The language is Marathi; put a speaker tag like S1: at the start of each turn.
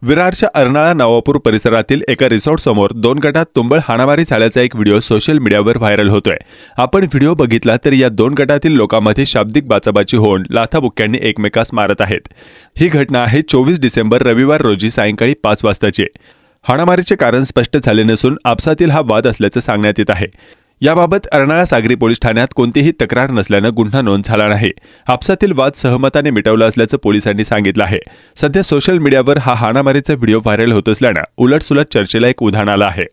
S1: विरारच्या अर्नाळा नवापूर परिसरातील एका रिसॉर्ट समोर 2 गटात तुंबळ हाणामारी झाल्याचा एक व्हिडिओ सोशल मीडियावर व्हायरल होतोय। आपण व्हिडिओ बघितला तर या 2 गटातील लोकांमध्ये शाब्दिक बाचाबाची होऊन लाथाबुक्क्यांनी एकमेकास मारत आहेत। ही घटना आहे 24 डिसेंबर रविवार रोजी सायंकाळी 5 वाजताची। हाणामारीचे कारण स्पष्ट झाले नसून आपसातील हा वाद असल्याचं सांगण्यात येत आहे। याबाबत अर्नाळा सागरी पोलीस ठाण्यात कोणतीही तक्रार नसल्याने गुन्हा नोंद झाला नाही। आपसातील वाद सहमताने मिटवला असल्याचं पोलिसांनी सांगितलं आहे। सध्या सोशल मीडियावर हा हाणामारीचा व्हिडिओ व्हायरल होत असल्याने उलटसुलट चर्चेला एक उधाण आलं आहे।